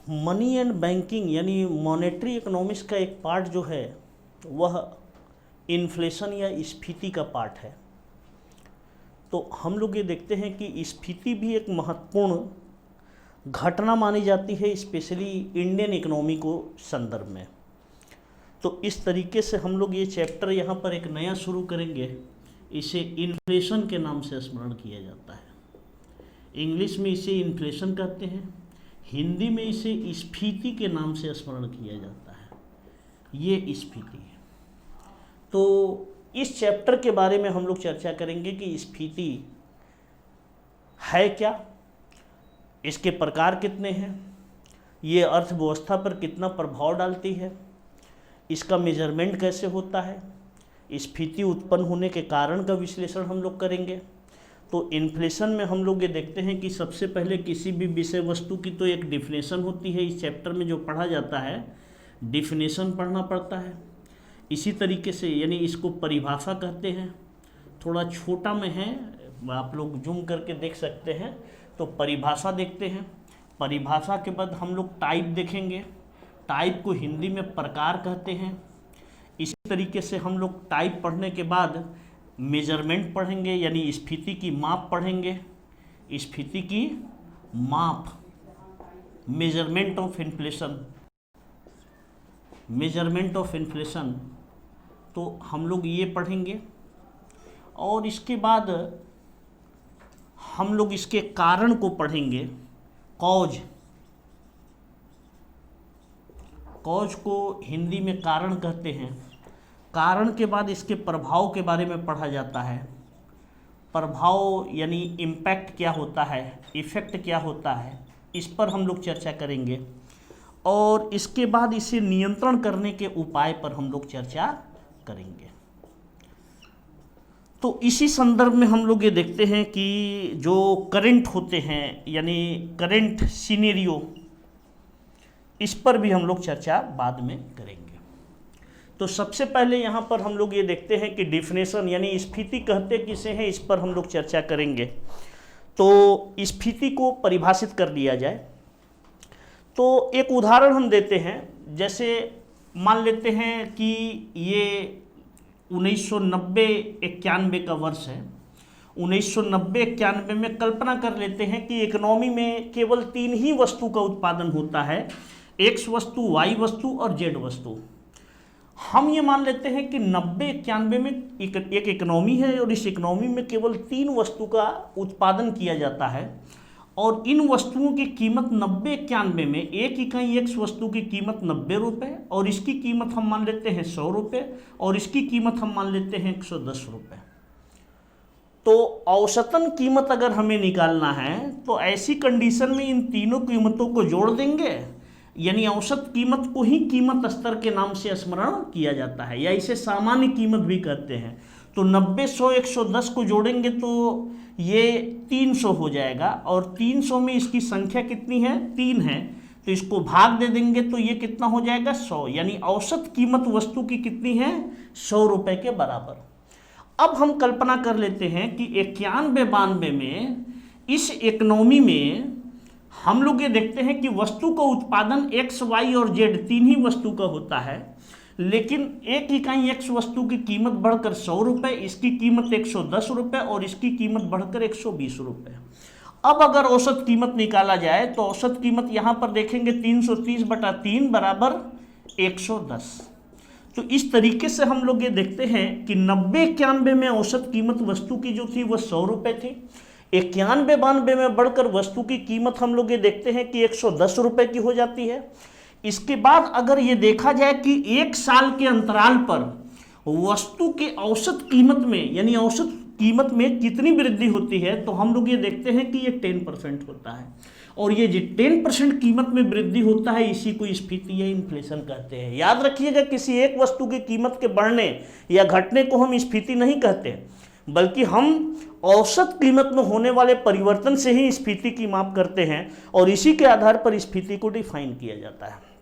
Money and banking यानी monetary economics का एक पार्ट जो है वह इन्फ्लेशन या स्फीति का पार्ट है। तो हम लोग ये देखते हैं कि स्फीति भी एक महत्वपूर्ण घटना मानी जाती है, स्पेशली इंडियन इकोनॉमी को संदर्भ में। तो इस तरीके से हम लोग ये चैप्टर यहाँ पर एक नया शुरू करेंगे। इसे इन्फ्लेशन के नाम से स्मरण किया जाता है। इंग्लिश में इसे इन्फ्लेशन कहते हैं, हिंदी में इसे स्फीति के नाम से स्मरण किया जाता है। ये स्फीति है। तो इस चैप्टर के बारे में हम लोग चर्चा करेंगे कि स्फीति है क्या, इसके प्रकार कितने हैं, ये अर्थव्यवस्था पर कितना प्रभाव डालती है, इसका मेजरमेंट कैसे होता है, स्फीति उत्पन्न होने के कारण का विश्लेषण हम लोग करेंगे। तो इन्फ्लेशन में हम लोग ये देखते हैं कि सबसे पहले किसी भी विषय वस्तु की तो एक डिफिनेशन होती है। इस चैप्टर में जो पढ़ा जाता है डिफिनेशन पढ़ना पड़ता है। इसी तरीके से यानी इसको परिभाषा कहते हैं। थोड़ा छोटा में है, आप लोग जूम करके देख सकते हैं। तो परिभाषा देखते हैं। परिभाषा के बाद हम लोग टाइप देखेंगे। टाइप को हिंदी में प्रकार कहते हैं। इसी तरीके से हम लोग टाइप पढ़ने के बाद मेजरमेंट पढ़ेंगे, यानी स्फीति की माप पढ़ेंगे। स्फीति की माप, measurement of inflation, measurement of inflation, तो हम लोग ये पढ़ेंगे। और इसके बाद हम लोग इसके कारण को पढ़ेंगे। कॉज, कॉज को हिंदी में कारण कहते हैं। कारण के बाद इसके प्रभाव के बारे में पढ़ा जाता है। प्रभाव यानी इम्पैक्ट क्या होता है, इफ़ेक्ट क्या होता है, इस पर हम लोग चर्चा करेंगे। और इसके बाद इसे नियंत्रण करने के उपाय पर हम लोग चर्चा करेंगे। तो इसी संदर्भ में हम लोग ये देखते हैं कि जो करंट होते हैं यानी करंट सिनेरियो, इस पर भी हम लोग चर्चा बाद में करेंगे। तो सबसे पहले यहाँ पर हम लोग ये देखते हैं कि डिफिनेशन यानी स्फीति कहते किसे हैं, इस पर हम लोग चर्चा करेंगे। तो स्फीति को परिभाषित कर लिया जाए तो एक उदाहरण हम देते हैं। जैसे मान लेते हैं कि ये 1990-91 का वर्ष है। 1990-91 में कल्पना कर लेते हैं कि इकोनॉमी में केवल 3 ही वस्तु का उत्पादन होता है, एक्स वस्तु, वाई वस्तु और जेड वस्तु। हम ये मान लेते हैं कि 90-91 में एक इकोनॉमी है और इस इकोनॉमी में केवल 3 वस्तु का उत्पादन किया जाता है और इन वस्तुओं की कीमत 90-91 में एक इकाई एक्स वस्तु की कीमत 90 रुपये और इसकी कीमत हम मान लेते हैं 100 रुपये और इसकी कीमत हम मान लेते हैं 110 रुपये। तो औसतन कीमत अगर हमें निकालना है तो ऐसी कंडीशन में इन तीनों कीमतों को जोड़ देंगे, यानी औसत कीमत को ही कीमत स्तर के नाम से स्मरण किया जाता है या इसे सामान्य कीमत भी कहते हैं। तो 90, 100, 110 को जोड़ेंगे तो ये 300 हो जाएगा और 300 में इसकी संख्या कितनी है, 3 है, तो इसको भाग दे देंगे तो ये कितना हो जाएगा, 100, यानी औसत कीमत वस्तु की कितनी है, 100 रुपये के बराबर। अब हम कल्पना कर लेते हैं कि 91-92 में इस इकोनॉमी में हम लोग ये देखते हैं कि वस्तु का उत्पादन एक्स, वाई और जेड 3 ही वस्तु का होता है, लेकिन एक इकाई एक्स वस्तु की कीमत बढ़कर 100 रुपये, इसकी कीमत 110 रुपये और इसकी कीमत बढ़कर 120 रुपये। अब अगर औसत कीमत निकाला जाए तो औसत कीमत यहाँ पर देखेंगे 330/3 बराबर 110। तो इस तरीके से हम लोग ये देखते हैं कि 90-91 में औसत कीमत वस्तु की जो थी वह 100 रुपये थी। 91-92 में बढ़कर वस्तु की कीमत हम लोग ये देखते हैं कि 110 रुपये की हो जाती है। इसके बाद अगर ये देखा जाए कि एक साल के अंतराल पर वस्तु के औसत कीमत में यानी औसत कीमत में कितनी वृद्धि होती है तो हम लोग ये देखते हैं कि ये 10% होता है और ये जो 10% कीमत में वृद्धि होता है इसी को स्फीति या इन्फ्लेशन कहते हैं। याद रखिएगा, किसी एक वस्तु की कीमत के बढ़ने या घटने को हम स्फीति नहीं कहते, बल्कि हम औसत कीमत में होने वाले परिवर्तन से ही स्फीति की माप करते हैं और इसी के आधार पर स्फीति को डिफाइन किया जाता है।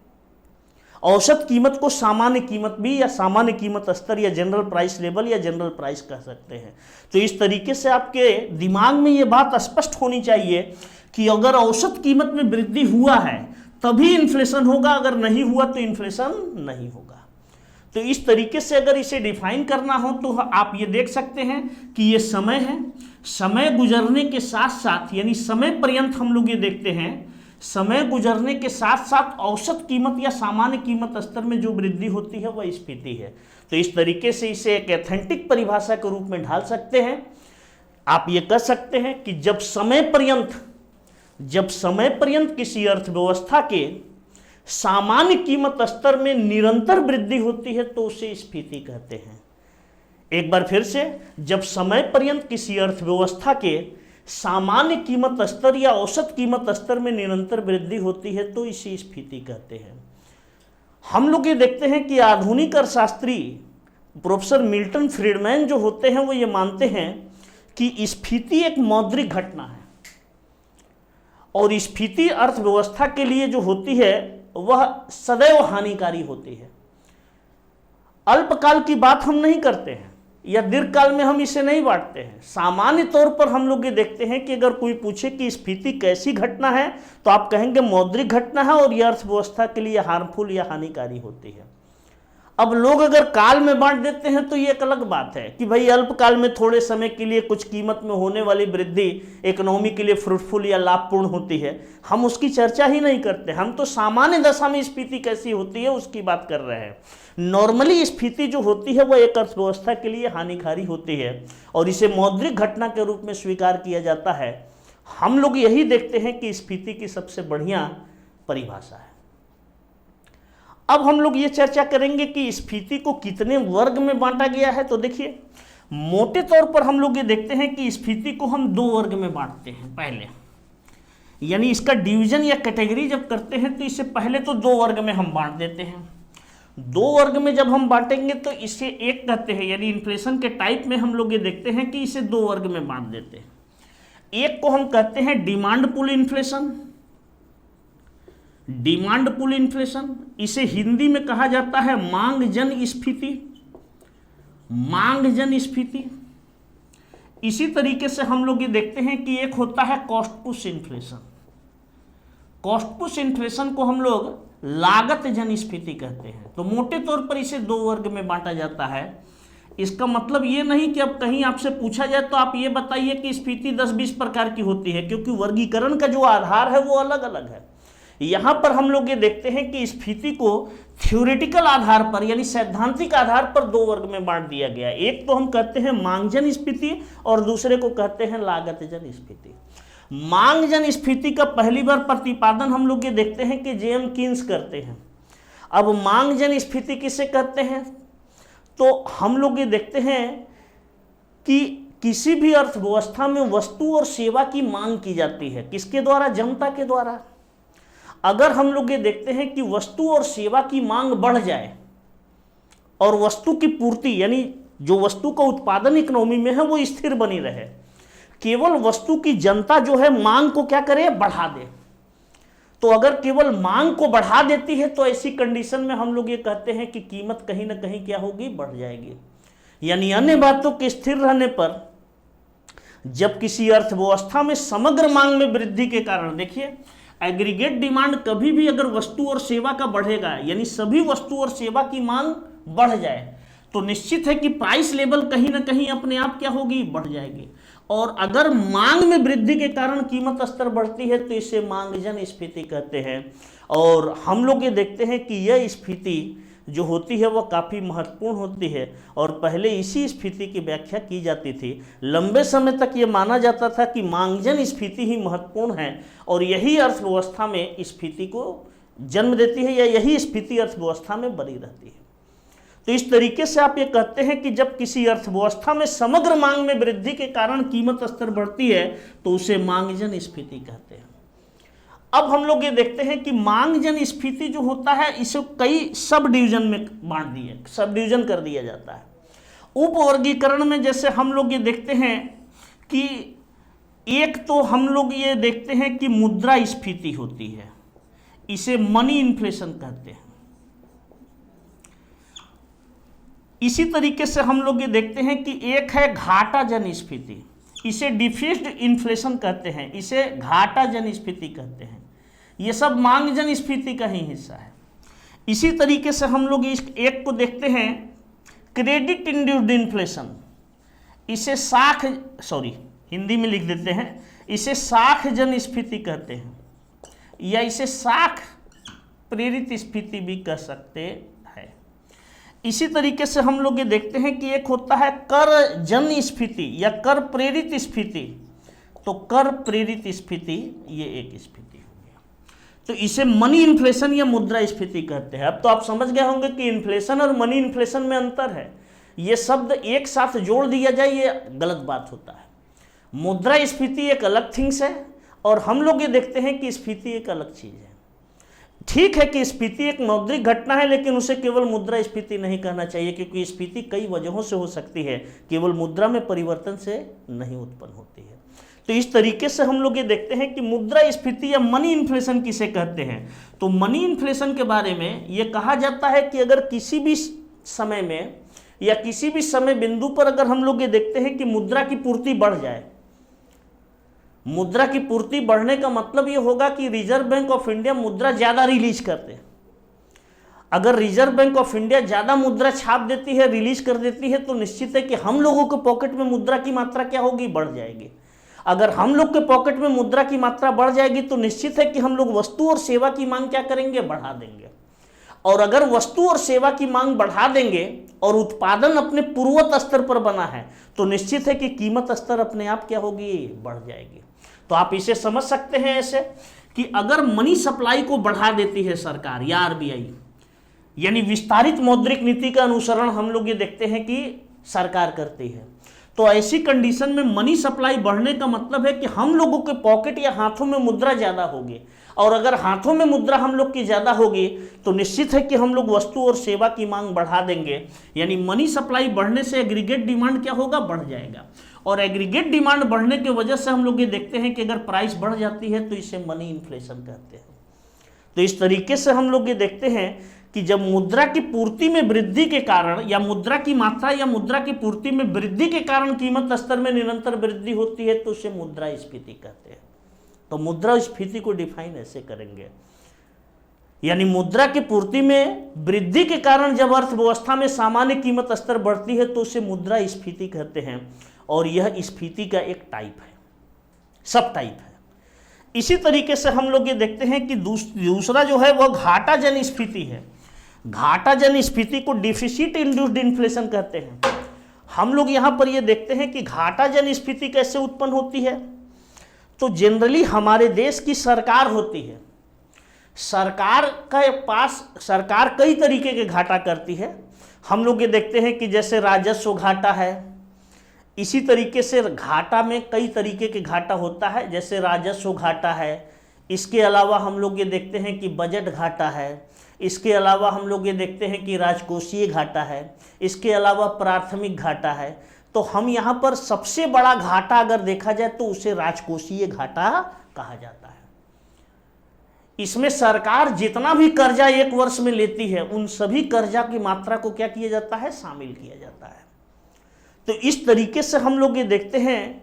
औसत कीमत को सामान्य कीमत भी या सामान्य कीमत स्तर या जनरल प्राइस लेवल या जनरल प्राइस कह सकते हैं। तो इस तरीके से आपके दिमाग में ये बात स्पष्ट होनी चाहिए कि अगर औसत कीमत में वृद्धि हुआ है तभी इन्फ्लेशन होगा, अगर नहीं हुआ तो इन्फ्लेशन नहीं होगा। तो इस तरीके से अगर इसे डिफाइन करना हो तो आप ये देख सकते हैं कि ये समय है, समय गुजरने के साथ साथ यानी समय पर्यंत हम लोग ये देखते हैं समय गुजरने के साथ साथ औसत कीमत या सामान्य कीमत स्तर में जो वृद्धि होती है वह स्फीति है। तो इस तरीके से इसे एक एथेंटिक परिभाषा के रूप में ढाल सकते हैं। आप ये कह सकते हैं कि जब समय पर्यंत किसी अर्थव्यवस्था के सामान्य कीमत स्तर में निरंतर वृद्धि होती है तो उसे स्फीति कहते हैं। एक बार फिर से, जब समय पर्यंत किसी अर्थव्यवस्था के सामान्य कीमत स्तर या औसत कीमत स्तर में निरंतर वृद्धि होती है तो इसे स्फीति कहते हैं। हम लोग ये देखते हैं कि आधुनिक अर्थशास्त्री प्रोफेसर मिल्टन फ्रीडमैन जो होते हैं वो ये मानते हैं कि स्फीति एक मौद्रिक घटना है और स्फीति अर्थव्यवस्था के लिए जो होती है वह सदैव हानिकारी होती है। अल्पकाल की बात हम नहीं करते हैं या दीर्घकाल में हम इसे नहीं बांटते हैं। सामान्य तौर पर हम लोग ये देखते हैं कि अगर कोई पूछे कि स्फीति कैसी घटना है तो आप कहेंगे मौद्रिक घटना है और यह अर्थव्यवस्था के लिए हार्मफुल या हानिकारी होती है। अब लोग अगर काल में बांट देते हैं तो ये एक अलग बात है कि भाई अल्पकाल में थोड़े समय के लिए कुछ कीमत में होने वाली वृद्धि इकोनॉमी के लिए फ्रूटफुल या लाभपूर्ण होती है, हम उसकी चर्चा ही नहीं करते। हम तो सामान्य दशा में स्फीति कैसी होती है उसकी बात कर रहे हैं। नॉर्मली स्फीति जो होती है वह एक अर्थव्यवस्था के लिए हानिकारी होती है और इसे मौद्रिक घटना के रूप में स्वीकार किया जाता है। हम लोग यही देखते हैं कि स्फीति की सबसे बढ़िया परिभाषा है। अब हम लोग ये चर्चा करेंगे कि स्फीति को कितने वर्ग में बांटा गया है। तो देखिए, मोटे तौर पर हम लोग ये देखते हैं कि स्फीति को हम दो वर्ग में बांटते हैं। पहले यानी इसका डिवीजन या कैटेगरी जब करते हैं तो इसे पहले तो दो वर्ग में हम बांट देते हैं। दो वर्ग में जब हम बांटेंगे तो इसे एक कहते हैं, यानी इन्फ्लेशन के टाइप में हम लोग ये देखते हैं कि इसे दो वर्ग में बांट देते हैं। एक को हम कहते हैं demand pull inflation. Demand pull inflation, इसे हिंदी में कहा जाता है मांग जन स्फीति। मांग जन स्फीति। इसी तरीके से हम लोग ये देखते हैं कि एक होता है cost push inflation. Cost push inflation को हम लोग लागत जन स्फीति कहते हैं। तो मोटे तौर पर इसे दो वर्ग में बांटा जाता है। इसका मतलब ये नहीं कि अब कहीं आपसे पूछा जाए तो आप ये बताइए कि स्फीति 10-20 प्रकार की होती है, क्योंकि वर्गीकरण का जो आधार है वो अलग अलग है। यहाँ पर हम लोग ये देखते हैं कि स्फीति को थ्योरेटिकल आधार पर यानी सैद्धांतिक आधार पर दो वर्ग में बांट दिया गया। एक तो हम कहते हैं मांगजन स्फीति और दूसरे को कहते हैं लागतजन स्फीति। मांगजन स्फीति का पहली बार प्रतिपादन हम लोग ये देखते हैं कि जेएम कीन्स करते हैं। अब मांगजन स्फीति किसे कहते हैं तो हम लोग ये देखते हैं कि किसी भी अर्थव्यवस्था में वस्तु और सेवा की मांग की जाती है। किसके द्वारा? जनता के द्वारा। अगर हम लोग ये देखते हैं कि वस्तु और सेवा की मांग बढ़ जाए और वस्तु की पूर्ति यानी जो वस्तु का उत्पादन इकोनॉमी में है वो स्थिर बनी रहे, केवल वस्तु की जनता जो है मांग को क्या करे? बढ़ा दे। तो अगर केवल मांग को बढ़ा देती है तो ऐसी कंडीशन में हम लोग ये कहते हैं कि कीमत कहीं ना कहीं क्या होगी? बढ़ जाएगी। यानी अन्य बातों के स्थिर रहने पर जब किसी अर्थव्यवस्था में समग्र मांग में वृद्धि के कारण, देखिए एग्रीगेट डिमांड कभी भी अगर वस्तु और सेवा का बढ़ेगा यानी सभी वस्तु और सेवा की मांग बढ़ जाए तो निश्चित है कि प्राइस लेवल कहीं ना कहीं अपने आप क्या होगी? बढ़ जाएगी। और अगर मांग में वृद्धि के कारण कीमत स्तर बढ़ती है तो इसे मांगजन स्फीति कहते हैं। और हम लोग ये देखते हैं कि यह स्फीति जो होती है वह काफ़ी महत्वपूर्ण होती है और पहले इसी स्फीति की व्याख्या की जाती थी। लंबे समय तक ये माना जाता था कि मांगजन स्फीति ही महत्वपूर्ण है और यही अर्थव्यवस्था में स्फीति को जन्म देती है या यही स्फीति अर्थव्यवस्था में बनी रहती है। तो इस तरीके से आप ये कहते हैं कि जब किसी अर्थव्यवस्था में समग्र मांग में वृद्धि के कारण कीमत स्तर बढ़ती है तो उसे मांगजन स्फीति कहते हैं। अब हम लोग ये देखते हैं कि मांगजन स्फीति जो होता है इसे कई सब डिवीजन में बांट दिए, सब डिवीजन कर दिया जाता है। उप वर्गीकरण में जैसे हम लोग ये देखते हैं कि एक तो हम लोग ये देखते हैं कि मुद्रा स्फीति होती है, इसे मनी इन्फ्लेशन कहते हैं। इसी तरीके से हम लोग ये देखते हैं कि एक है घाटा जन स्फीति, इसे डिफिस्ड इन्फ्लेशन कहते हैं, इसे घाटा जन स्फीति कहते हैं। ये सब मांगजन स्फीति का ही हिस्सा है। इसी तरीके से हम लोग इस एक को देखते हैं क्रेडिट इंड्यूस्ड इन्फ्लेशन। इसे हिंदी में लिख देते हैं, इसे साखजन स्फीति कहते हैं, या इसे साख प्रेरित स्फीति भी कह सकते हैं। इसी तरीके से हम लोग ये देखते हैं कि एक होता है कर जन स्फीति या कर प्रेरित स्फीति। तो कर प्रेरित स्फीति ये एक स्फीति हो गया, तो इसे मनी इन्फ्लेशन या मुद्रा स्फीति कहते हैं। अब तो आप समझ गए होंगे कि इन्फ्लेशन और मनी इन्फ्लेशन में अंतर है। ये शब्द एक साथ जोड़ दिया जाए ये गलत बात होता है। मुद्रा स्फीति एक अलग थिंग्स है और हम लोग ये देखते हैं कि स्फीति एक अलग चीज है। ठीक है कि स्फीति एक मौद्रिक घटना है, लेकिन उसे केवल मुद्रा स्फीति नहीं कहना चाहिए, क्योंकि स्फीति कई वजहों से हो सकती है, केवल मुद्रा में परिवर्तन से नहीं उत्पन्न होती है। तो इस तरीके से हम लोग ये देखते हैं कि मुद्रा स्फीति या मनी इन्फ्लेशन किसे कहते हैं। तो मनी इन्फ्लेशन के बारे में ये कहा जाता है कि अगर किसी भी समय में या किसी भी समय बिंदु पर अगर हम लोग ये देखते हैं कि मुद्रा की पूर्ति बढ़ जाए। मुद्रा की पूर्ति बढ़ने का मतलब ये होगा कि रिजर्व बैंक ऑफ इंडिया मुद्रा ज़्यादा रिलीज करते। अगर रिजर्व बैंक ऑफ इंडिया ज़्यादा मुद्रा छाप देती है, रिलीज कर देती है, तो निश्चित है कि हम लोगों के पॉकेट में मुद्रा की मात्रा क्या होगी, बढ़ जाएगी। अगर हम लोग के पॉकेट में मुद्रा की मात्रा बढ़ जाएगी तो निश्चित है कि हम लोग वस्तु और सेवा की मांग क्या करेंगे, बढ़ा देंगे। और अगर वस्तु और सेवा की मांग बढ़ा देंगे और उत्पादन अपने पूर्वत स्तर पर बना है तो निश्चित है कि कीमत स्तर अपने आप क्या होगी, बढ़ जाएगी। तो आप इसे समझ सकते हैं ऐसे कि अगर मनी सप्लाई को बढ़ा देती है सरकार या आरबीआई, यानी विस्तारित मौद्रिक नीति का अनुसरण हम लोग ये देखते हैं कि सरकार करती है, तो ऐसी कंडीशन में मनी सप्लाई बढ़ने का मतलब है कि हम लोगों के पॉकेट या हाथों में मुद्रा ज़्यादा होगी। और अगर हाथों में मुद्रा हम लोग की ज़्यादा होगी तो निश्चित है कि हम लोग वस्तु और सेवा की मांग बढ़ा देंगे। यानी मनी सप्लाई बढ़ने से एग्रीगेट डिमांड क्या होगा, बढ़ जाएगा। और एग्रीगेट डिमांड बढ़ने की वजह से हम लोग ये देखते हैं कि अगर प्राइस बढ़ जाती है तो इसे मनी इन्फ्लेशन कहते हैं। तो इस तरीके से हम लोग ये देखते हैं कि जब मुद्रा की पूर्ति में वृद्धि के कारण या मुद्रा की मात्रा या मुद्रा की पूर्ति में वृद्धि के कारण कीमत स्तर में निरंतर वृद्धि होती है तो उसे मुद्रा स्फीति कहते हैं। तो मुद्रा स्फीति को डिफाइन ऐसे करेंगे, यानी मुद्रा की पूर्ति में वृद्धि के कारण जब अर्थव्यवस्था में सामान्य कीमत स्तर बढ़ती है तो उसे मुद्रा स्फीति कहते हैं। और यह स्फीति का एक टाइप है, सब टाइप है। इसी तरीके से हम लोग ये देखते हैं कि दूसरा जो है वह घाटा जन स्फीति है। घाटा जन स्फीति को डिफिसिट इंड्यूस्ड इन्फ्लेशन कहते हैं। हम लोग यहाँ पर ये देखते हैं कि घाटा जन स्फीति कैसे उत्पन्न होती है। तो जनरली हमारे देश की सरकार होती है, सरकार कई तरीके के घाटा करती है। हम लोग ये देखते हैं कि जैसे राजस्व घाटा है, इसी तरीके से घाटा में कई तरीके के घाटा होता है, जैसे राजस्व घाटा है। इसके अलावा हम लोग ये देखते हैं कि बजट घाटा है। इसके अलावा हम लोग ये देखते हैं कि राजकोषीय घाटा है। इसके अलावा प्राथमिक घाटा है। तो हम यहाँ पर सबसे बड़ा घाटा अगर देखा जाए तो उसे राजकोषीय घाटा कहा जाता है। इसमें सरकार जितना भी कर्जा एक वर्ष में लेती है उन सभी कर्जा की मात्रा को क्या किया जाता है, शामिल किया जाता है। तो इस तरीके से हम लोग ये देखते हैं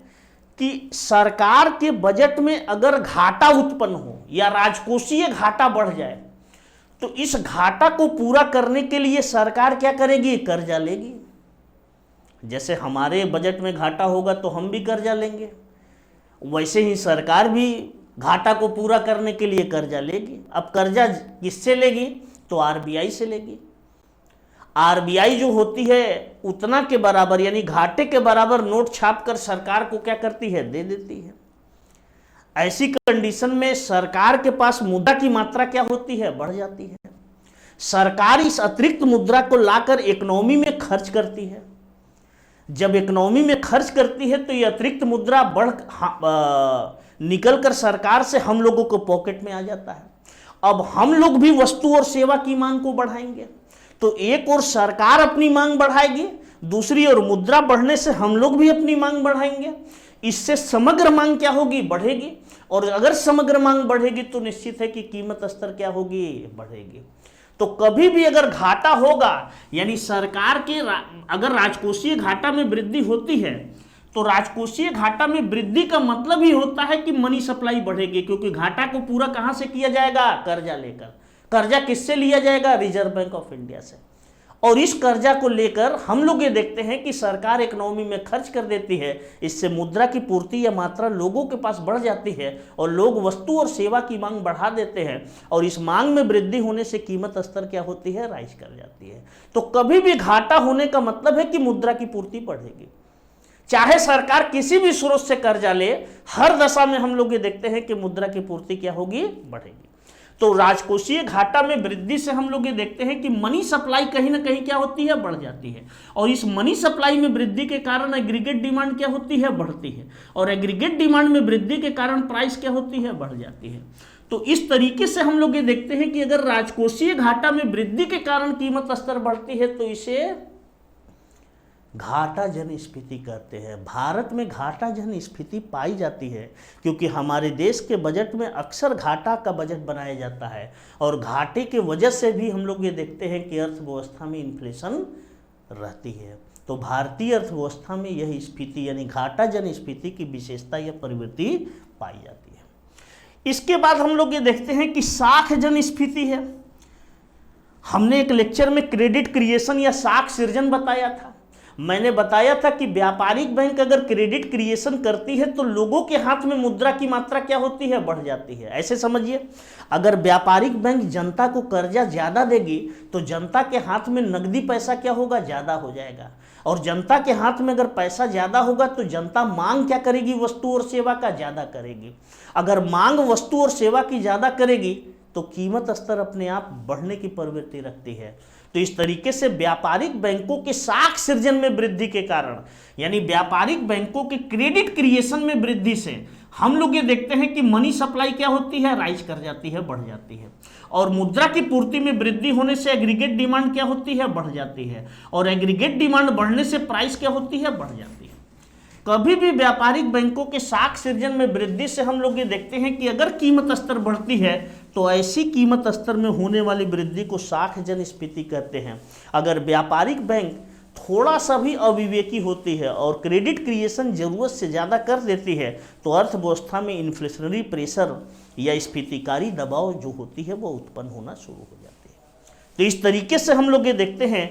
कि सरकार के बजट में अगर घाटा उत्पन्न हो या राजकोषीय घाटा बढ़ जाए तो इस घाटा को पूरा करने के लिए सरकार क्या करेगी, कर्जा लेगी। जैसे हमारे बजट में घाटा होगा तो हम भी कर्जा लेंगे, वैसे ही सरकार भी घाटा को पूरा करने के लिए कर्जा लेगी। अब कर्जा किससे लेगी, तो आरबीआई से लेगी। आरबीआई जो होती है उतना के बराबर यानी घाटे के बराबर नोट छापकर सरकार को क्या करती है, दे देती है। ऐसी कंडीशन में सरकार के पास मुद्रा की मात्रा क्या होती है, बढ़ जाती है। सरकार इस अतिरिक्त मुद्रा को लाकर इकोनॉमी में खर्च करती है। जब इकोनॉमी में खर्च करती है तो ये अतिरिक्त मुद्रा निकल कर सरकार से हम लोगों को पॉकेट में आ जाता है। अब हम लोग भी वस्तु और सेवा की मांग को बढ़ाएंगे, तो एक और सरकार अपनी मांग बढ़ाएगी, दूसरी ओर मुद्रा बढ़ने से हम लोग भी अपनी मांग बढ़ाएंगे। इससे समग्र मांग क्या होगी, बढ़ेगी। और अगर समग्र मांग बढ़ेगी तो निश्चित है कि कीमत स्तर क्या होगी, बढ़ेगी। तो कभी भी अगर घाटा होगा यानी सरकार के अगर राजकोषीय घाटा में वृद्धि होती है तो राजकोषीय घाटा में वृद्धि का मतलब ही होता है कि मनी सप्लाई बढ़ेगी, क्योंकि घाटा को पूरा कहां से किया जाएगा? कर्जा लेकर। कर्जा किससे लिया जाएगा? रिजर्व बैंक ऑफ इंडिया से। और इस कर्जा को लेकर हम लोग ये देखते हैं कि सरकार इकोनॉमी में खर्च कर देती है, इससे मुद्रा की पूर्ति या मात्रा लोगों के पास बढ़ जाती है और लोग वस्तु और सेवा की मांग बढ़ा देते हैं, और इस मांग में वृद्धि होने से कीमत स्तर क्या होती है? राइज कर जाती है। तो कभी भी घाटा होने का मतलब है कि मुद्रा की पूर्ति बढ़ेगी। चाहे सरकार किसी भी स्रोत से कर्जा ले, हर दशा में हम लोग ये देखते हैं कि मुद्रा की पूर्ति क्या होगी? बढ़ेगी। तो राजकोषीय घाटा में वृद्धि से हम लोग ये देखते हैं कि मनी सप्लाई कहीं ना कहीं क्या होती है? बढ़ जाती है, और इस मनी सप्लाई में वृद्धि के कारण एग्रीगेट डिमांड क्या होती है? बढ़ती है, और एग्रीगेट डिमांड में वृद्धि के कारण प्राइस क्या होती है? बढ़ जाती है। तो इस तरीके से हम लोग ये देखते हैं कि अगर राजकोषीय घाटा में वृद्धि के कारण कीमत स्तर बढ़ती है तो इसे घाटा जन स्फीति कहते हैं। भारत में घाटा जन स्फीति पाई जाती है क्योंकि हमारे देश के बजट में अक्सर घाटा का बजट बनाया जाता है, और घाटे के वजह से भी हम लोग ये देखते हैं कि अर्थव्यवस्था में इन्फ्लेशन रहती है। तो भारतीय अर्थव्यवस्था में यह स्फीति यानी घाटा जन स्फीति की विशेषता या प्रवृत्ति पाई जाती है। इसके बाद हम लोग ये देखते हैं कि साख जन स्फीति है। हमने एक लेक्चर में क्रेडिट क्रिएशन या साख सृजन बताया था। मैंने बताया था कि व्यापारिक बैंक अगर क्रेडिट क्रिएशन करती है तो लोगों के हाथ में मुद्रा की मात्रा क्या होती है? बढ़ जाती है। ऐसे समझिए, अगर व्यापारिक बैंक जनता को कर्जा ज़्यादा देगी तो जनता के हाथ में नकदी पैसा क्या होगा? ज़्यादा हो जाएगा, और जनता के हाथ में अगर पैसा ज़्यादा होगा तो जनता मांग क्या करेगी? वस्तु और सेवा का ज़्यादा करेगी। अगर मांग वस्तु और सेवा की ज़्यादा करेगी तो कीमत स्तर अपने आप बढ़ने की प्रवृत्ति रखती है। तो इस तरीके से व्यापारिक बैंकों के साख सृजन में वृद्धि के कारण यानी व्यापारिक बैंकों के क्रेडिट क्रिएशन में वृद्धि से हम लोग ये देखते हैं कि मनी सप्लाई क्या होती है? राइज कर जाती है, बढ़ जाती है, और मुद्रा की पूर्ति में वृद्धि होने से एग्रीगेट डिमांड क्या होती है? बढ़ जाती है, और एग्रीगेट डिमांड बढ़ने से प्राइस क्या होती है? बढ़ जाती है। कभी भी व्यापारिक बैंकों के साख सृजन में वृद्धि से हम लोग ये देखते हैं कि अगर कीमत स्तर बढ़ती है तो ऐसी कीमत स्तर में होने वाली वृद्धि को साख जन स्फीति कहते हैं। अगर व्यापारिक बैंक थोड़ा सा भी अविवेकी होती है और क्रेडिट क्रिएशन जरूरत से ज़्यादा कर देती है तो अर्थव्यवस्था में इन्फ्लेशनरी प्रेशर या स्फीतिकारी दबाव जो होती है वो उत्पन्न होना शुरू हो जाती है। तो इस तरीके से हम लोग ये देखते हैं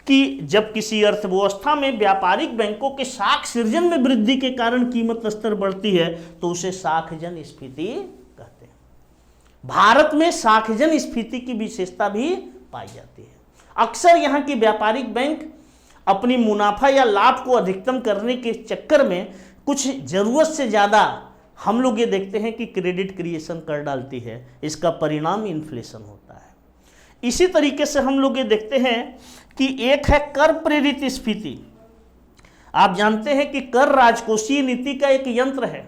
कि जब किसी अर्थव्यवस्था में व्यापारिक बैंकों के साख सृजन में वृद्धि के कारण कीमत स्तर बढ़ती है तो उसे साखजन स्फीति कहते हैं। भारत में साखजन स्फीति की विशेषता भी पाई जाती है। अक्सर यहाँ की व्यापारिक बैंक अपनी मुनाफा या लाभ को अधिकतम करने के चक्कर में कुछ जरूरत से ज़्यादा हम लोग ये देखते हैं कि क्रेडिट क्रिएशन कर डालती है। इसका परिणाम इन्फ्लेशन होता है। इसी तरीके से हम लोग ये देखते हैं कि एक है कर प्रेरित स्फीति। आप जानते हैं कि कर राजकोषीय नीति का एक यंत्र है।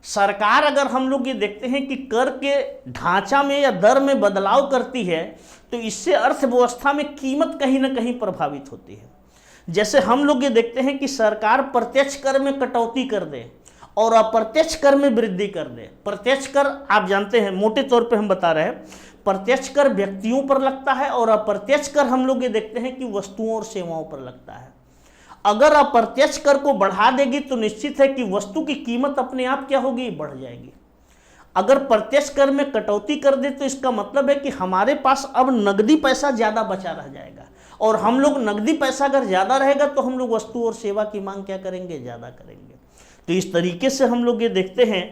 सरकार अगर हम लोग ये देखते हैं कि कर के ढांचा में या दर में बदलाव करती है तो इससे अर्थव्यवस्था में कीमत कहीं ना कहीं प्रभावित होती है। जैसे हम लोग ये देखते हैं कि सरकार प्रत्यक्ष कर में कटौती कर दे और अप्रत्यक्ष कर में वृद्धि कर दे। प्रत्यक्ष कर आप जानते हैं, मोटे तौर पे हम बता रहे हैं, प्रत्यक्ष कर व्यक्तियों पर लगता है और अप्रत्यक्ष कर हम लोग ये देखते हैं कि वस्तुओं और सेवाओं पर लगता है। अगर अप्रत्यक्ष कर को बढ़ा देगी तो निश्चित है कि वस्तु की कीमत अपने आप क्या होगी? बढ़ जाएगी। अगर प्रत्यक्ष कर में कटौती कर दे तो इसका मतलब है कि हमारे पास अब नकदी पैसा ज़्यादा बचा रह जाएगा, और हम लोग नकदी पैसा अगर ज़्यादा रहेगा तो हम लोग वस्तु और सेवा की मांग क्या करेंगे? ज़्यादा करेंगे। तो इस तरीके से हम लोग ये देखते हैं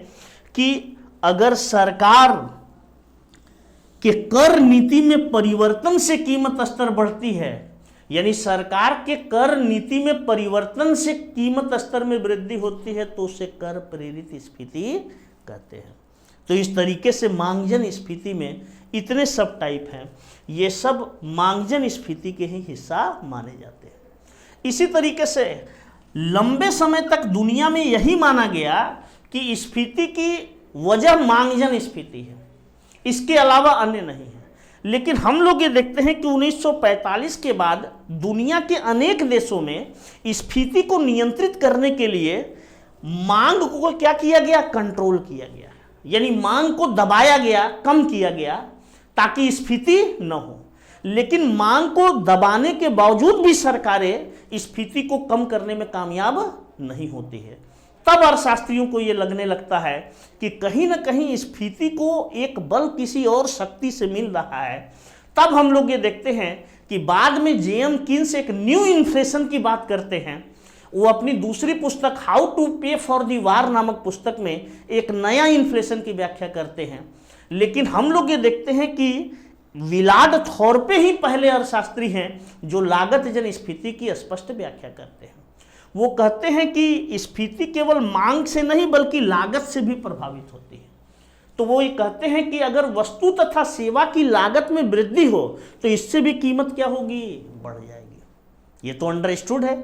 कि अगर सरकार के कर नीति में परिवर्तन से कीमत स्तर बढ़ती है, यानी सरकार के कर नीति में परिवर्तन से कीमत स्तर में वृद्धि होती है तो उसे कर प्रेरित स्फीति कहते हैं। तो इस तरीके से मांगजन स्फीति में इतने सब टाइप हैं, ये सब मांगजन स्फीति के ही हिस्सा माने जाते हैं। इसी तरीके से लंबे समय तक दुनिया में यही माना गया कि स्फीति की वजह मांगजन स्फीति है, इसके अलावा अन्य नहीं है। लेकिन हम लोग ये देखते हैं कि 1945 के बाद दुनिया के अनेक देशों में स्फीति को नियंत्रित करने के लिए मांग को क्या किया गया? कंट्रोल किया गया, यानी मांग को दबाया गया, कम किया गया ताकि स्फीति न हो। लेकिन मांग को दबाने के बावजूद भी सरकारें स्फीति को कम करने में कामयाब नहीं होती है। तब अर्थशास्त्रियों को ये लगने लगता है कि कहीं ना कहीं स्फीति को एक बल किसी और शक्ति से मिल रहा है। तब हम लोग ये देखते हैं कि बाद में जेएम कीन्स एक न्यू इन्फ्लेशन की बात करते हैं। वो अपनी दूसरी पुस्तक हाउ टू पे फॉर दी वार नामक पुस्तक में एक नया इन्फ्लेशन की व्याख्या करते हैं। लेकिन हम लोग ये देखते हैं कि विलाड थॉर्पे ही पहले अर्थशास्त्री हैं जो लागत जन स्फीति की स्पष्ट व्याख्या करते हैं। वो कहते हैं कि स्फीति केवल मांग से नहीं बल्कि लागत से भी प्रभावित होती है। तो वो ये कहते हैं कि अगर वस्तु तथा सेवा की लागत में वृद्धि हो तो इससे भी कीमत क्या होगी, बढ़ जाएगी। ये तो अंडरस्टूड है।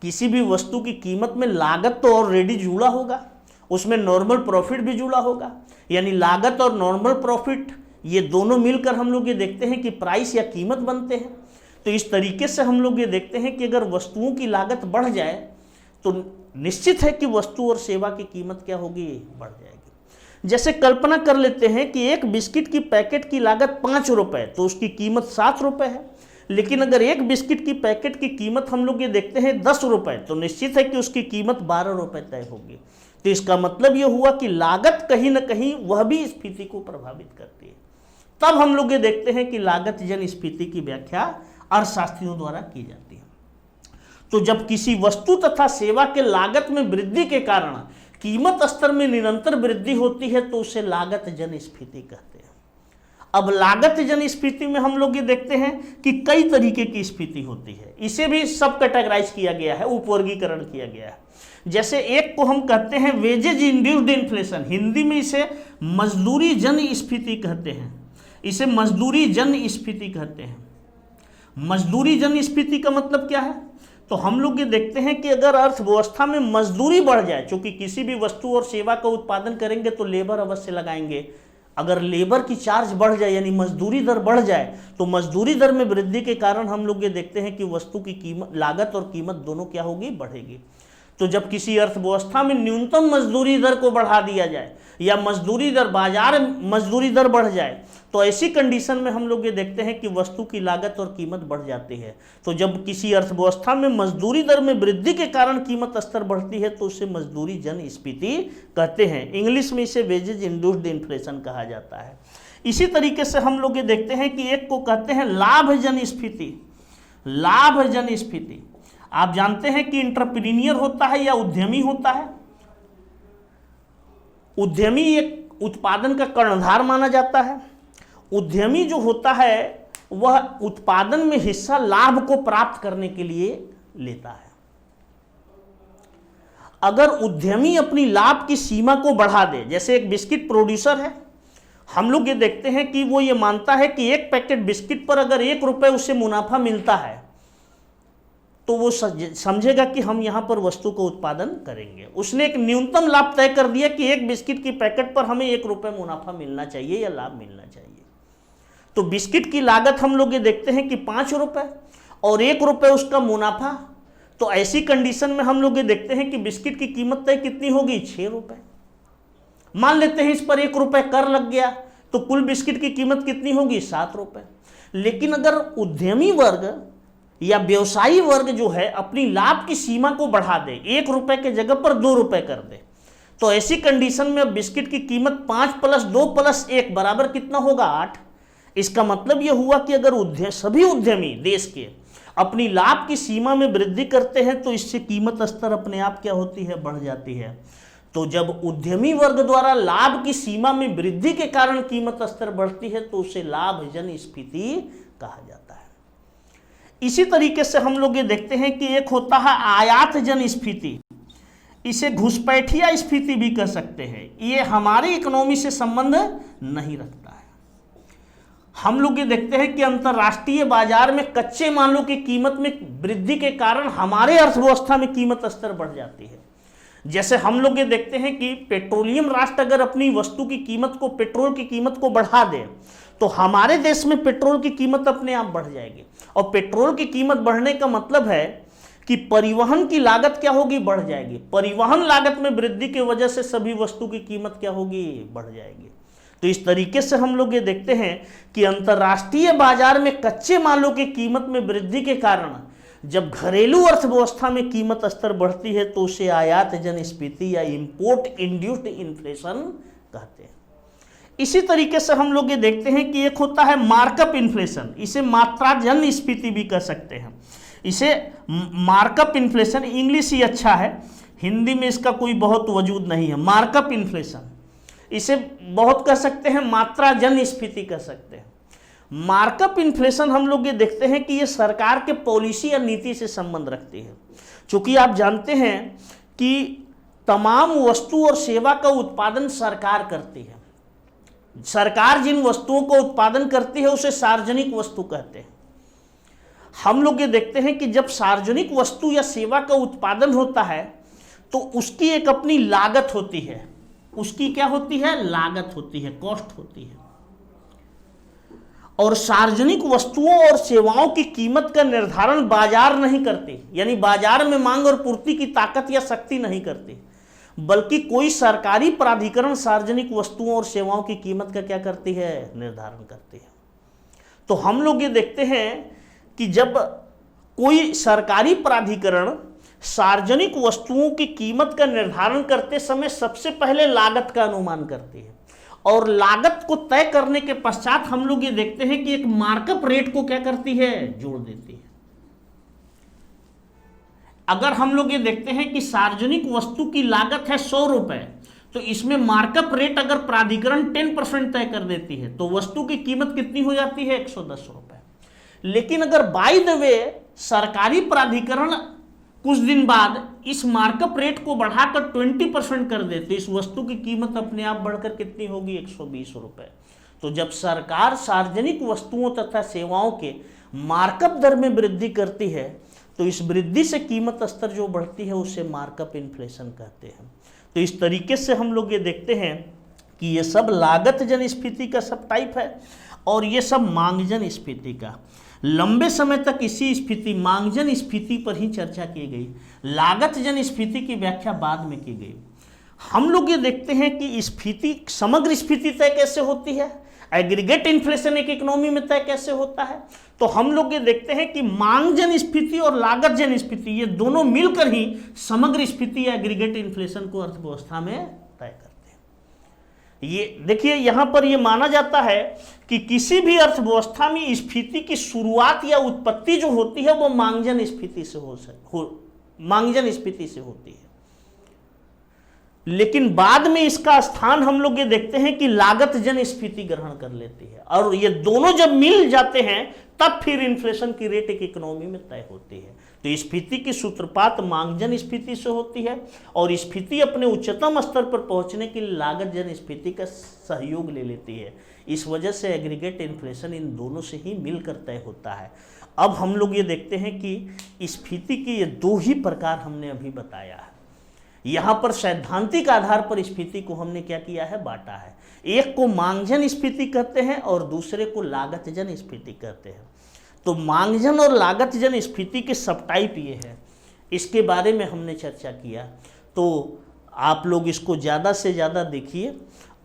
किसी भी वस्तु की कीमत में लागत तो ऑलरेडी जुड़ा होगा, उसमें नॉर्मल प्रॉफिट भी जुड़ा होगा, यानी लागत और नॉर्मल प्रॉफिट ये दोनों मिलकर हम लोग ये देखते हैं कि प्राइस या कीमत बनते हैं। तो इस तरीके से हम लोग ये देखते हैं कि अगर वस्तुओं की लागत बढ़ जाए तो निश्चित है कि वस्तु और सेवा की कीमत क्या होगी, बढ़ जाएगी। जैसे कल्पना कर लेते हैं कि एक बिस्किट की पैकेट की लागत 5 रुपए तो उसकी कीमत 7 रुपए है। लेकिन अगर एक बिस्किट की पैकेट की कीमत हम लोग ये देखते हैं 10 रुपए तो निश्चित है कि उसकी कीमत 12 रुपए तय होगी। तो इसका मतलब ये हुआ कि लागत कहीं ना कहीं वह भी स्फीति को प्रभावित करती है। तब हम लोग ये देखते हैं कि लागत जन स्फीति की व्याख्या अर्थशास्त्रियों द्वारा की जाती है। तो जब किसी वस्तु तथा सेवा के लागत में वृद्धि के कारण कीमत स्तर में निरंतर वृद्धि होती है तो उसे लागत जन स्फीति कहते हैं। अब लागत जन स्फीति में हम लोग ये देखते हैं कि कई तरीके की स्फीति होती है। इसे भी सब कैटेगराइज किया गया है, उपवर्गीकरण किया गया है। जैसे एक को हम कहते हैं वेजेज इंड्यूस्ड इन्फ्लेशन, हिंदी में इसे मजदूरी जन स्फीति कहते हैं। इसे मजदूरी जन स्फीति कहते हैं। मजदूरी जन स्फीति का मतलब क्या है? तो हम लोग ये देखते हैं कि अगर अर्थव्यवस्था में मजदूरी बढ़ जाए, क्योंकि किसी भी वस्तु और सेवा का उत्पादन करेंगे तो लेबर अवश्य लगाएंगे। अगर लेबर की चार्ज बढ़ जाए यानी मजदूरी दर बढ़ जाए तो मजदूरी दर में वृद्धि के कारण हम लोग ये देखते हैं कि वस्तु की कीमत, लागत और कीमत दोनों क्या होगी, बढ़ेगी। तो जब किसी अर्थव्यवस्था में न्यूनतम मजदूरी दर को बढ़ा दिया जाए या मजदूरी दर, बाजार मजदूरी दर बढ़ जाए तो ऐसी कंडीशन में हम लोग ये देखते हैं कि वस्तु की लागत और कीमत बढ़ जाती है। तो जब किसी अर्थव्यवस्था में मजदूरी दर में वृद्धि के कारण कीमत स्तर बढ़ती है तो उसे मजदूरी जन स्फीति कहते हैं। इंग्लिश में इसे वेजेज इंड्यूस्ड इन्फ्लेशन कहा जाता है। इसी तरीके से हम लोग ये देखते हैं कि एक को कहते हैं लाभ जन स्फीति। लाभ जन स्फीति, आप जानते हैं कि एंटरप्रेन्योर होता है या उद्यमी होता है। उद्यमी एक उत्पादन का कर्णधार माना जाता है। उद्यमी जो होता है वह उत्पादन में हिस्सा लाभ को प्राप्त करने के लिए लेता है। अगर उद्यमी अपनी लाभ की सीमा को बढ़ा दे, जैसे एक बिस्किट प्रोड्यूसर है, हम लोग ये देखते हैं कि वो ये मानता है कि एक पैकेट बिस्किट पर अगर 1 रुपए उसे मुनाफा मिलता है तो वो समझेगा कि हम यहाँ पर वस्तु को उत्पादन करेंगे। उसने एक न्यूनतम लाभ तय कर दिया कि एक बिस्किट की पैकेट पर हमें 1 रुपए मुनाफा मिलना चाहिए या लाभ मिलना चाहिए। तो बिस्किट की लागत हम लोग ये देखते हैं कि 5 रुपए और 1 रुपए उसका मुनाफा। तो ऐसी कंडीशन में हम लोग ये देखते हैं कि बिस्किट की कीमत तय कितनी होगी, 6 रुपए। मान लेते हैं इस पर 1 रुपए कर लग गया तो कुल बिस्किट की कीमत कितनी होगी, 7 रुपए। लेकिन अगर उद्यमी वर्ग या व्यवसायी वर्ग जो है अपनी लाभ की सीमा को बढ़ा दे, 1 रुपए के जगह पर 2 रुपए कर दे, तो ऐसी कंडीशन में बिस्किट की कीमत 5 + 2 + 1 बराबर कितना होगा, 8। इसका मतलब यह हुआ कि अगर सभी उद्यमी देश के अपनी लाभ की सीमा में वृद्धि करते हैं तो इससे कीमत स्तर अपने आप क्या होती है, बढ़ जाती है। तो जब उद्यमी वर्ग द्वारा लाभ की सीमा में वृद्धि के कारण कीमत स्तर बढ़ती है तो उसे लाभ जन स्फीति कहा जाता है। इसी तरीके से हम लोग ये देखते हैं कि एक होता है आयात जन स्फीति। इसे घुसपैठिया स्फीति भी कह सकते हैं। ये हमारी इकोनॉमी से संबंध नहीं रखता है। हम लोग ये देखते हैं कि अंतर्राष्ट्रीय बाजार में कच्चे मालों की कीमत में वृद्धि के कारण हमारे अर्थव्यवस्था में कीमत स्तर बढ़ जाती है। जैसे हम लोग ये देखते हैं कि पेट्रोलियम राष्ट्र अगर अपनी वस्तु की कीमत को, पेट्रोल की कीमत को बढ़ा दे तो हमारे देश में पेट्रोल की कीमत अपने आप बढ़ जाएगी। और पेट्रोल की कीमत बढ़ने का मतलब है कि परिवहन की लागत क्या होगी, बढ़ जाएगी। परिवहन लागत में वृद्धि की वजह से सभी वस्तु की कीमत क्या होगी, बढ़ जाएगी। तो इस तरीके से हम लोग ये देखते हैं कि अंतर्राष्ट्रीय बाजार में कच्चे मालों की कीमत में वृद्धि के कारण जब घरेलू अर्थव्यवस्था में कीमत स्तर बढ़ती है तो उसे आयात जनस्फीति या इंपोर्ट इंड्यूस्ड इन्फ्लेशन कहते हैं। इसी तरीके से हम लोग ये देखते हैं कि एक होता है मार्कअप इन्फ्लेशन, इसे मात्रा जन स्फीति भी कह सकते हैं। इसे मार्कअप इन्फ्लेशन, इंग्लिश ही अच्छा है, हिंदी में इसका कोई बहुत वजूद नहीं है। मार्कअप इन्फ्लेशन इसे बहुत कह सकते हैं, मात्रा जन स्फीति कह सकते हैं। मार्कअप इन्फ्लेशन हम लोग ये देखते हैं कि ये सरकार के पॉलिसी या नीति से संबंध रखती है। चूंकि आप जानते हैं कि तमाम वस्तु और सेवा का उत्पादन सरकार करती है। सरकार जिन वस्तुओं को उत्पादन करती है उसे सार्वजनिक वस्तु कहते हैं। हम लोग ये देखते हैं कि जब सार्वजनिक वस्तु या सेवा का उत्पादन होता है तो उसकी एक अपनी लागत होती है। उसकी क्या होती है? लागत होती है, कॉस्ट होती है। और सार्वजनिक वस्तुओं और सेवाओं की कीमत का निर्धारण बाजार नहीं करती, यानी बाजार में मांग और पूर्ति की ताकत या शक्ति नहीं करती, बल्कि कोई सरकारी प्राधिकरण सार्वजनिक वस्तुओं और सेवाओं की कीमत का क्या करती है? निर्धारण करती है। तो हम लोग ये देखते हैं कि जब कोई सरकारी प्राधिकरण सार्वजनिक वस्तुओं की कीमत का निर्धारण करते समय सबसे पहले लागत का अनुमान करती है, और लागत को तय करने के पश्चात हम लोग ये देखते हैं कि एक मार्कअप रेट को क्या करती है? जोड़ देती है। अगर हम लोग ये देखते हैं कि सार्वजनिक वस्तु की लागत है 100 रुपए, तो इसमें मार्कअप रेट अगर प्राधिकरण 10% तय कर देती है तो वस्तु की कीमत कितनी हो जाती है? 110 रुपए। लेकिन अगर बाय द वे सरकारी प्राधिकरण कुछ दिन बाद इस मार्कअप रेट को बढ़ाकर 20% कर दे तो इस वस्तु की कीमत अपने आप बढ़कर कितनी होगी? 120 रुपए। तो जब सरकार सार्वजनिक वस्तुओं तथा सेवाओं के मार्कअप दर में वृद्धि करती है तो इस वृद्धि से कीमत स्तर जो बढ़ती है उसे मार्कअप इन्फ्लेशन कहते हैं। तो इस तरीके से हम लोग ये देखते हैं कि ये सब लागत जन स्फीति का सब टाइप है और ये सब मांग जन स्फीति का। लंबे समय तक इसी स्फीति मांग जन स्फीति पर ही चर्चा की गई, लागत जन स्फीति की व्याख्या बाद में की गई। हम लोग ये देखते हैं कि स्फीति, समग्र स्फीति तय कैसे होती है, एग्रीगेट इन्फ्लेशन एक इकोनॉमी में तय कैसे होता है। तो हम लोग ये देखते हैं कि मांग जन स्फीति और लागत जन स्फीति ये दोनों मिलकर ही समग्र स्फीति या एग्रीगेट इन्फ्लेशन को अर्थव्यवस्था में तय करते हैं। ये देखिए, यहां पर ये माना जाता है कि किसी भी अर्थव्यवस्था में स्फीति की शुरुआत या उत्पत्ति जो होती है वो मांग जन स्फीति से मांग जन स्फीति से होती है, लेकिन बाद में इसका स्थान हम लोग ये देखते हैं कि लागत जन स्फीति ग्रहण कर लेती है, और ये दोनों जब मिल जाते हैं तब फिर इन्फ्लेशन की रेट एक इकोनॉमी में तय होती है। तो स्फीति की सूत्रपात मांग जन स्फीति से होती है और स्फीति अपने उच्चतम स्तर पर पहुंचने के लिए लागत जन स्फीति का सहयोग ले लेती है। इस वजह से एग्रीगेट इन्फ्लेशन इन दोनों से ही मिलकर तय होता है। अब हम लोग ये देखते हैं कि स्फीति के ये दो ही प्रकार हमने अभी बताया है। यहाँ पर सैद्धांतिक आधार पर स्फीति को हमने क्या किया है? बांटा है। एक को मांगजन स्फीति कहते हैं और दूसरे को लागतजन स्फीति कहते हैं। तो मांगजन और लागतजन स्फीति के सब टाइप ये है, इसके बारे में हमने चर्चा किया। तो आप लोग इसको ज़्यादा से ज़्यादा देखिए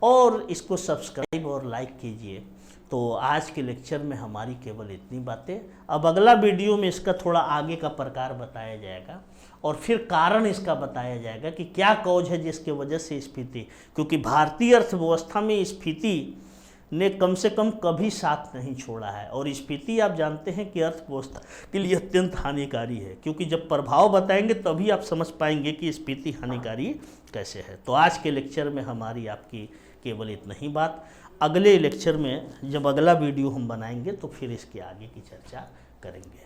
और इसको सब्सक्राइब और लाइक कीजिए। तो आज के लेक्चर में हमारी केवल इतनी बातें। अब अगला वीडियो में इसका थोड़ा आगे का प्रकार बताया जाएगा और फिर कारण इसका बताया जाएगा कि क्या कॉज है जिसके वजह से स्फीति, क्योंकि भारतीय अर्थव्यवस्था में स्फीति ने कम से कम कभी साथ नहीं छोड़ा है। और स्फीति आप जानते हैं कि अर्थव्यवस्था के लिए अत्यंत हानिकारी है, क्योंकि जब प्रभाव बताएंगे तभी आप समझ पाएंगे कि स्फीति हानिकारी कैसे है। तो आज के लेक्चर में हमारी आपकी केवल इतना ही बात। अगले लेक्चर में जब अगला वीडियो हम बनाएंगे तो फिर इसके आगे की चर्चा करेंगे।